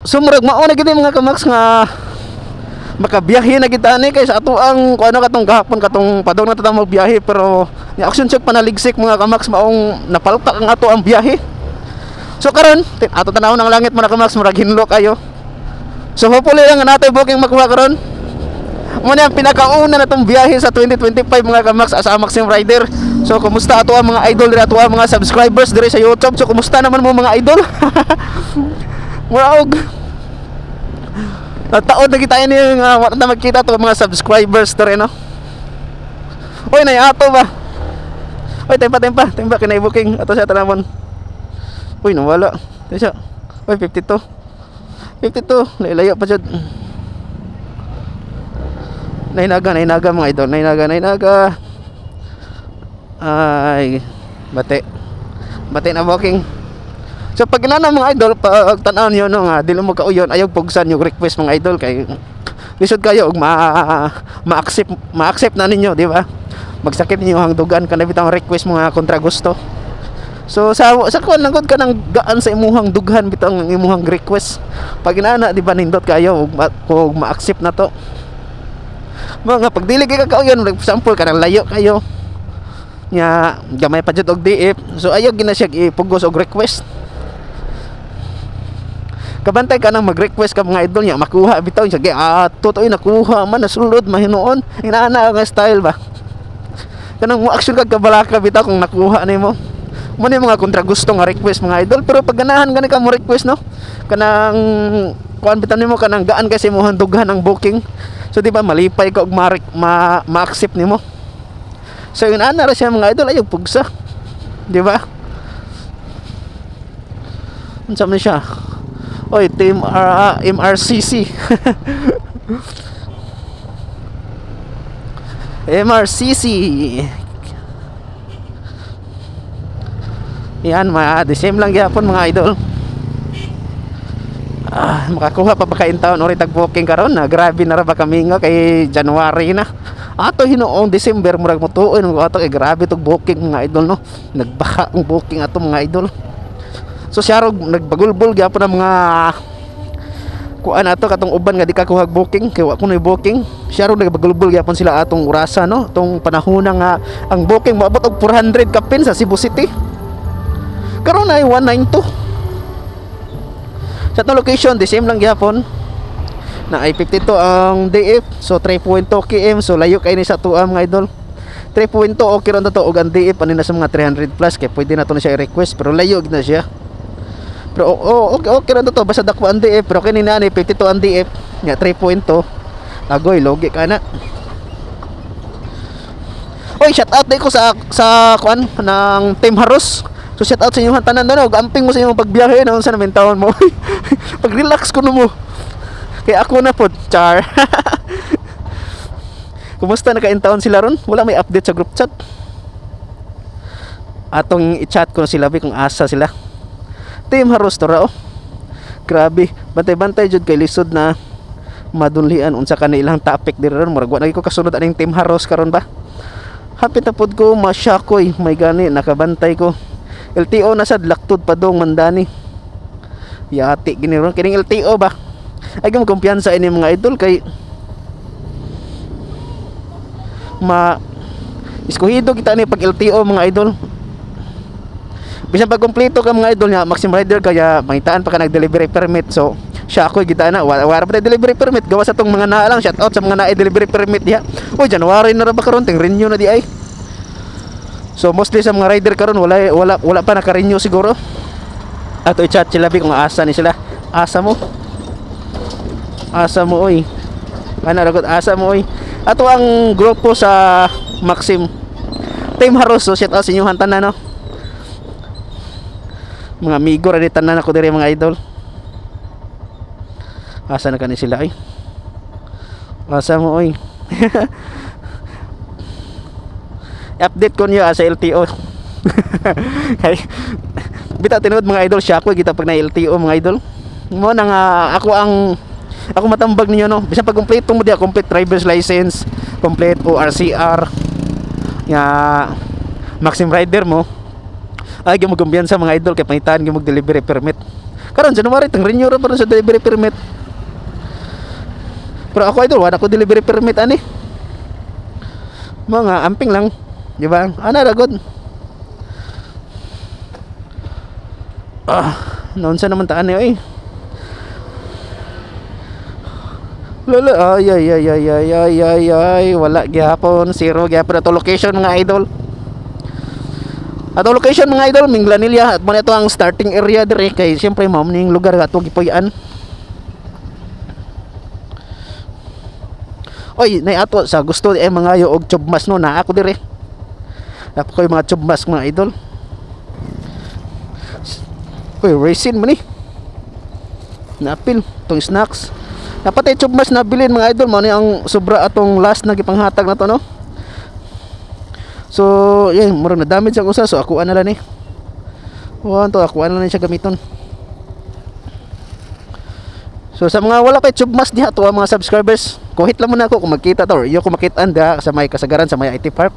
sumurag mauna gid mga kamax nga makabiyahe na kita ni kay sa ato ang ano katong gahapon katong padong na tatang magbiyahe pero ni action check panaligsik mga kamax maong napalpak ang ato ang biyahe. So karon ato tanaw ng langit mga kamax murag hinlo kayo. So hopefully lang natin booking makuha karon. Muna ang pinakauna na tong biyahe sa 2025 mga kamax sa Maxim Rider. So kumusta ato ang mga idol diri ato ang mga subscribers diri sa YouTube. So kumusta naman mo mga idol? Murag taon na kita ini wala na magkita to mga subscribers to rin no. Oy nay ato ba. Oy tempa kinay booking ato sa tanamon. Uy nawala. Tesa. Oy 52 layo pa jud. Nainaga mga idol. Nainaga. Ay bate na booking. So pag inana mga idol, pag tan-aw niyo no nga dili mo kauyon ayaw pugsan yung request mga idol kay lisod kayo og ma-accept na ninyo, di ba? Magsakit ninyo ang dugan kana bitang request mga kontra gusto. So sa kuan lang gud ka nang gaan sa imuhang dughan bitang imuhang request. Pag inana di ba nindot kayo og ma-accept na to. Mga pag dili kay kauyon, for example kanang layo kayo. Nya gamay pa jud og DF. So ayaw gina siya ipugos og request. Kabantay ka nang mag-request ka mga idol niya makuha bitaw sige totoo nakuha man nasulod mahinuon inaana nga style ba kanang mo action kag kabalaka bitaw kung nakuha nimo mo ni mga kontra gusto nga request mga idol pero pag ganahan gani ka mo request no kanang kuan bitaw nimo kanang gaan kasi mo handughan ang booking so di ba malipay ka og ma-accept nimo so inaana ra siya mga idol ayo pugsa di ba unsa man siya. Oy, team MRCC. MRCC. Yan, the same lang gyapon mga idol. Makakuha pa ba kain taon ori tag booking karon na grabe na ra ba kami nga kay January na. Ato hinuong December murag mo tuon ato kay grabe tog booking mga idol no. Nagbaka ang booking ato mga idol. So siya ro nagbagulbol gyapon ang mga kuan ato katong uban nga di ka kuhag booking kay wa kunoy booking. Siya ro nagbagulbol gyapon sila atong orasa no, tong panahon nga ang booking moabot og 400 ka pin sa Cebu City. Karon ay 192. Sa atong location the same lang gyapon. Na ay 52 ang DF, so 3.2 km, so layo kay ni sa tuwa mga idol. 3.2 okay ron to og ang DF ani na sa mga 300 plus kay pwede na to na siya i-request pero layo gid na siya. Pero okay ron to basta dako ang DF pero kini na ni 52 ang DF nga 3.2 agoy logi kana. Oy shout out day ko sa kuan ng Team Haros. So shout out sa inyo tanan no, amping mo sa inyong pagbiyahe no sa namin taon mo. Pag relax ko no mo. Kaya ako na po char. Kumusta nakaintaon sila ron? Wala may update sa group chat. Atong i-chat ko na sila kung asa sila. Team Haros to ra oh. Grabe, bantay-bantay jud kay lisod na madunlian unsa kanilang topic diri ron. Murag wa na ko kasunod aning Team Haros karon ba. Hapit na pod ko masyakoy, may gani nakabantay ko. LTO na sad laktod pa dong mandani. Yati gini ron kining LTO ba. Ay gam kumpiyansa ini mga idol kay iskuhido kita ni pag LTO mga idol. Bisan pag kompleto ka mga idol nya Maxim Rider kaya mangitaan pa ka nag delivery permit. So siya ako kita na wala pa delivery permit gawa sa tong mga naa lang. Shout out sa mga naa delivery permit diha. Oy January na ra ba karon ting renew na di ay. So mostly sa mga rider karon wala pa naka-renew siguro. Ato i-chat sila kung asa ni sila. Asa mo oy. Kana ragot asa mo oy. Ato ang grupo sa Maxim Team Haros. So shout out sa inyo tanan no. Mga amigo ra di tanan ako diri mga idol. Asa na kani sila ay. Asa mo oy. Update ko niyo sa LTO. Kay bitaw tinuod mga idol siya ako kita pag na LTO mga idol. Mo nang ako matambag ninyo no. Bisan pag kompleto mo diha, complete driver's license, complete ORCR, ya Maxim Rider mo. Ay gimugumbiyan sa mga idol kay pangitaan gimug delivery permit. Karon January tang renew ra pa rin sa delivery permit. Pero ako idol, wala ko delivery permit ani. Mga amping lang, di ba? Ana ra gud. Noon sa naman taan eh. Lala, ay, wala gyapon, zero gyapon ato location mga idol. Ato location mga idol, Minglanilla at mo ito ang starting area dire kay siyempre mao ning lugar ato gipuy-an. Oy, nay ato sa gusto mga yo og chubmas no na ako dire. Dapat ko yung mga chubmas mga idol. Oy, raisin man eh. Napil tong snacks. Dapat ay chubmas na bilin mga idol, mao ni ang sobra atong last na gipanghatag na to no. So, yeah, murag na damage ang usa so ako na lang ni. To ako na lang siya gamiton. So sa mga wala kay chubmas diha to mga subscribers, kuhit lang muna ako kung magkita to or iyo ko makitaan da sa may kasagaran sa may IT Park.